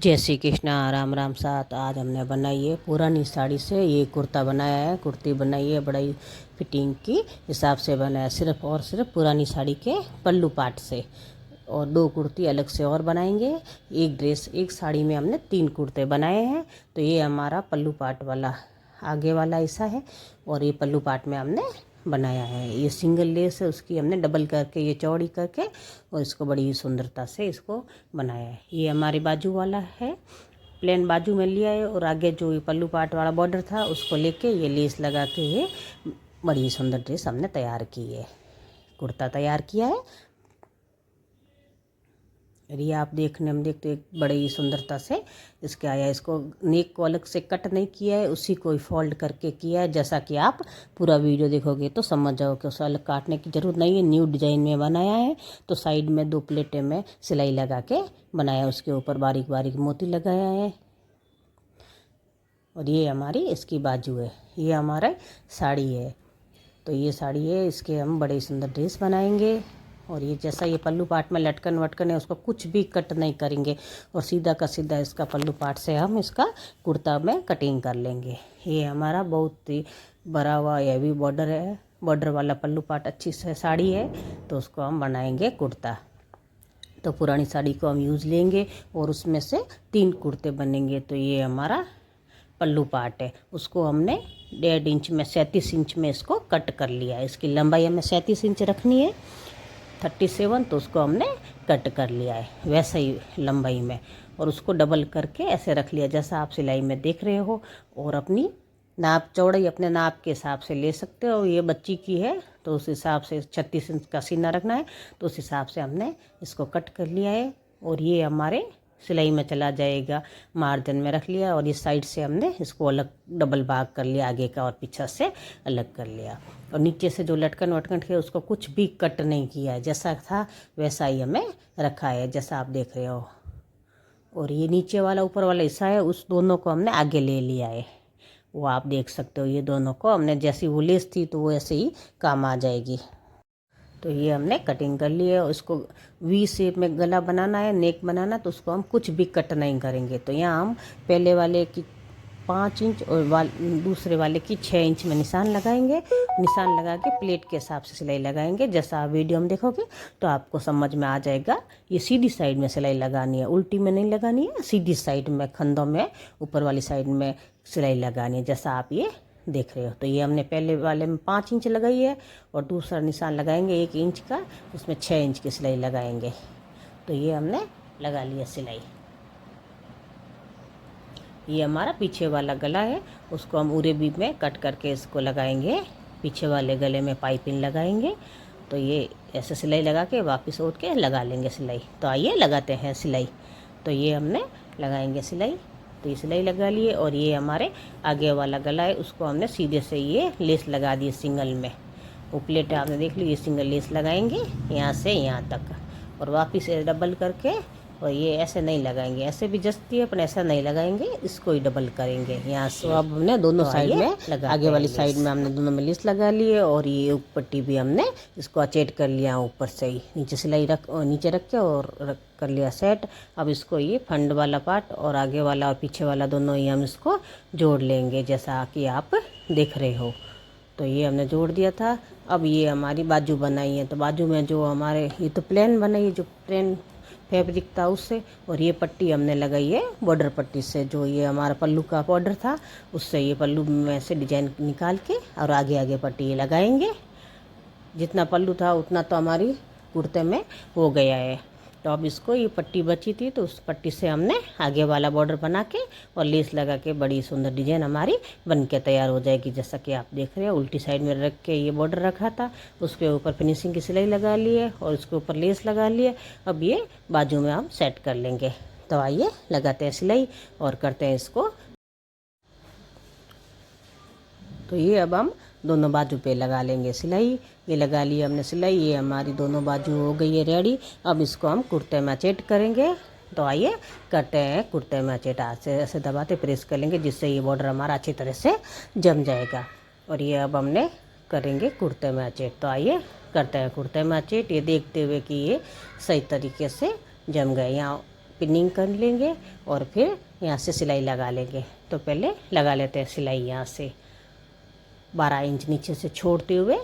जय श्री कृष्णा। राम राम साथ। आज हमने बनाई है पुरानी साड़ी से ये कुर्ता बनाया है, कुर्ती बनाई है बड़ी फिटिंग की हिसाब से बनाया, सिर्फ और सिर्फ पुरानी साड़ी के पल्लू पाट से। और दो कुर्ती अलग से और बनाएंगे। एक ड्रेस, एक साड़ी में हमने 3 कुर्ते बनाए हैं। तो ये हमारा पल्लू पाट वाला आगे वाला हिस्सा है और ये पल्लू पाट में हमने बनाया है। ये सिंगल लेस है, उसकी हमने डबल करके ये चौड़ी करके और इसको बड़ी ही सुंदरता से इसको बनाया है। ये हमारी बाजू वाला है, प्लेन बाजू में लिया है और आगे जो ये पल्लू पाट वाला बॉर्डर था उसको लेके ये लेस लगा के ये बड़ी ही सुंदर ड्रेस हमने तैयार की है, कुर्ता तैयार किया है। ये आप देखने में देखते एक बड़ी ही सुंदरता से इसके आया। इसको नेक को अलग से कट नहीं किया है, उसी को फोल्ड करके किया है। जैसा कि आप पूरा वीडियो देखोगे तो समझ जाओ कि उसे अलग काटने की ज़रूरत नहीं है। न्यू डिजाइन में बनाया है। तो साइड में 2 प्लेटें में सिलाई लगा के बनाया, उसके ऊपर बारीक बारीक मोती लगाया है। और ये हमारी इसकी बाजू है, ये हमारा साड़ी है। तो ये साड़ी है, इसके हम बड़े सुंदर ड्रेस बनाएंगे। और ये जैसा ये पल्लू पाट में लटकन वटकन है उसको कुछ भी कट नहीं करेंगे और सीधा का सीधा इसका पल्लू पाट से हम इसका कुर्ता में कटिंग कर लेंगे। ये हमारा बहुत ही बड़ा हुआ हैवी बॉर्डर है, बॉर्डर वाला पल्लू पाट अच्छी से साड़ी है, तो उसको हम बनाएंगे कुर्ता। तो पुरानी साड़ी को हम यूज़ लेंगे और उसमें से 3 कुर्ते बनेंगे। तो ये हमारा पल्लू पाट है, उसको हमने 1.5 इंच में 37 इंच में इसको कट कर लिया है। इसकी लंबाई हमें 37 इंच रखनी है, 37, तो उसको हमने कट कर लिया है वैसे ही लंबाई में। और उसको डबल करके ऐसे रख लिया जैसा आप सिलाई में देख रहे हो। और अपनी नाप चौड़ाई अपने नाप के हिसाब से ले सकते हो। ये बच्ची की है तो उस हिसाब से 36 इंच का सीना रखना है, तो उस हिसाब से हमने इसको कट कर लिया है। और ये हमारे सिलाई में चला जाएगा, मार्जिन में रख लिया। और इस साइड से हमने इसको अलग डबल भाग कर लिया, आगे का और पीछे से अलग कर लिया। और नीचे से जो लटकन वटकन थे उसको कुछ भी कट नहीं किया है, जैसा था वैसा ही हमें रखा है जैसा आप देख रहे हो। और ये नीचे वाला ऊपर वाला हिस्सा है, उस दोनों को हमने आगे ले लिया है, वो आप देख सकते हो। ये दोनों को हमने जैसी वो लेस थी तो वो ऐसे ही काम आ जाएगी। तो ये हमने कटिंग कर ली है। उसको वी शेप में गला बनाना है, नेक बनाना, तो उसको हम कुछ भी कट नहीं करेंगे। तो यहाँ हम पहले वाले की 5 इंच और दूसरे वाले की 6 इंच में निशान लगाएंगे। निशान लगा के प्लेट के हिसाब से सिलाई लगाएंगे। जैसा आप वीडियो में देखोगे तो आपको समझ में आ जाएगा। ये सीधी साइड में सिलाई लगानी है, उल्टी में नहीं लगानी है, सीधी साइड में खंदों में ऊपर वाली साइड में सिलाई लगानी है, जैसा आप ये देख रहे हो। तो ये हमने पहले वाले में 5 इंच लगाई है और दूसरा निशान लगाएंगे 1 इंच का, उसमें 6 इंच की सिलाई लगाएंगे। तो ये हमने लगा लिया सिलाई। ये हमारा पीछे वाला गला है, उसको हम उरे बीच में कट करके इसको लगाएंगे। पीछे वाले गले में पाइपिंग लगाएंगे। तो ये ऐसे सिलाई लगा के वापस उठ के लगा लेंगे सिलाई। तो आइए लगाते हैं सिलाई। तो ये हमने लगाएंगे सिलाई। तो ये सिलाई लगा लिए। और ये हमारे आगे वाला गला है, उसको हमने सीधे से ये लेस लगा दी सिंगल में। वो प्लेट आपने देख ली, ये सिंगल लेस लगाएंगे यहाँ से यहाँ तक और वापस डबल करके। और ये ऐसे नहीं लगाएंगे, ऐसे भी जचती है पर ऐसा नहीं लगाएंगे, इसको ही डबल करेंगे यहाँ से। तो अब हमने दोनों साइड में आगे वाली साइड में हमने दोनों में लेस लगा लिए। और ये पट्टी भी हमने इसको अचेट कर लिया ऊपर से ही, नीचे सिलाई नीचे रख के और कर लिया सेट। अब इसको ये फ्रंट वाला पार्ट और आगे वाला और पीछे वाला दोनों ही हम इसको जोड़ लेंगे जैसा कि आप देख रहे हो। तो ये हमने जोड़ दिया था। अब ये हमारी बाजू बनाई है। तो बाजू में जो हमारे ये तो प्लेन बनाई है, जो प्लेन फैब्रिक था उससे। और ये पट्टी हमने लगाई है बॉर्डर पट्टी से, जो ये हमारा पल्लू का बॉर्डर था उससे ये पल्लू में से डिजाइन निकाल के और आगे आगे पट्टी ये लगाएंगे। जितना पल्लू था उतना तो हमारी कुर्ते में हो गया है। तो अब इसको ये पट्टी बची थी तो उस पट्टी से हमने आगे वाला बॉर्डर बना के और लेस लगा के बड़ी सुंदर डिजाइन हमारी बन के तैयार हो जाएगी। जैसा कि आप देख रहे हैं, उल्टी साइड में रख के ये बॉर्डर रखा था, उसके ऊपर फिनिशिंग की सिलाई लगा ली है और उसके ऊपर लेस लगा लिए। अब ये बाजू में हम सेट कर लेंगे। तो आइए लगाते हैं सिलाई और करते हैं इसको। तो ये अब हम दोनों बाजू पे लगा लेंगे सिलाई। ये लगा ली हमने सिलाई, ये हमारी दोनों बाजू हो गई है रेडी। अब इसको हम कुर्ते में अचेट करेंगे। तो आइए करते हैं कुर्ते में अचेट। हाथ से ऐसे दबाते प्रेस कर लेंगे जिससे ये बॉर्डर हमारा अच्छी तरह से जम जाएगा। और ये अब हमने करेंगे कुर्ते में अचेट। तो आइए करते हैं कुर्ते में अचेट। ये देखते हुए कि ये सही तरीके से जम गए। यहाँ पिनिंग कर लेंगे और फिर यहाँ से सिलाई लगा लेंगे। तो पहले लगा लेते हैं सिलाई यहाँ से 12 इंच नीचे से छोड़ते हुए,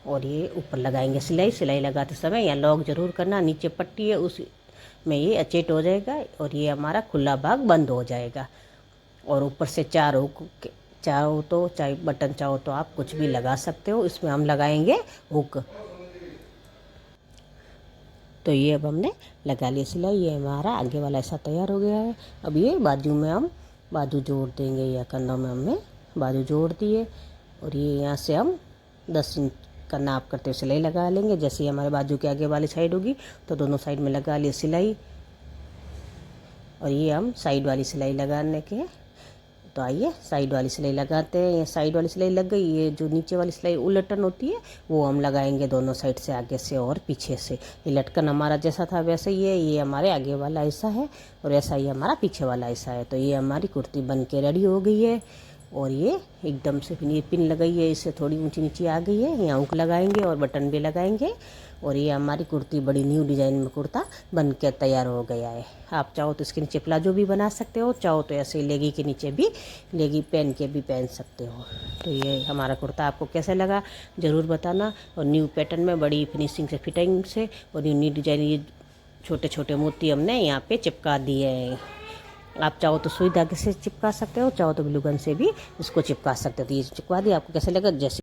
और ये ऊपर लगाएंगे सिलाई। सिलाई लगाते समय यहाँ लॉक ज़रूर करना, नीचे पट्टी है उस में ये अचेट हो जाएगा और ये हमारा खुला भाग बंद हो जाएगा। और ऊपर से 4 हुक चाहो तो, चाहे बटन चाहो तो आप कुछ भी लगा सकते हो। इसमें हम लगाएंगे हुक। तो ये अब हमने लगा लिया सिलाई, ये हमारा आगे वाला ऐसा तैयार हो गया है। अब ये बाजू में हम बाजू जोड़ देंगे, या कंधों में हमने बाजू जोड़ दिए और ये यहाँ से हम 10 इंच का नाप करते हुए सिलाई लगा लेंगे। जैसे ही हमारे बाजू के आगे वाली साइड होगी तो दोनों साइड में लगा लिए सिलाई। और ये हम साइड वाली सिलाई लगाने के, तो आइए साइड वाली सिलाई लगाते हैं। ये साइड वाली सिलाई लग गई, ये जो नीचे वाली सिलाई उलटन होती है वो हम लगाएंगे दोनों साइड से, आगे से और पीछे से। ये लटकन हमारा जैसा था वैसा ही है, ये हमारे आगे वाला ऐसा है और ऐसा ही हमारा पीछे वाला ऐसा है। तो ये हमारी कुर्ती बन के रेडी हो गई है। और ये एकदम से ये पिन लगाई है, इससे थोड़ी ऊंची नीची आ गई है। यहाँ हुक लगाएंगे और बटन भी लगाएंगे और ये हमारी कुर्ती बड़ी न्यू डिज़ाइन में कुर्ता बन के तैयार हो गया है। आप चाहो तो इसके नीचे प्लाजो भी बना सकते हो, चाहो तो ऐसे लेगी के नीचे भी लेगी पहन के भी पहन सकते हो। तो ये हमारा कुर्ता आपको कैसा लगा ज़रूर बताना। और न्यू पैटर्न में बड़ी फिनिशिंग से, फिटिंग से, और न्यू डिज़ाइन, ये छोटे छोटे मोती हमने यहाँ पे चिपका दिए हैं। आप चाहो तो सुई धागे से चिपका सकते हो, चाहो तो ग्लू गन से भी इसको चिपका सकते हो। तो ये चिपका दिया, आपको कैसे लगा जैसे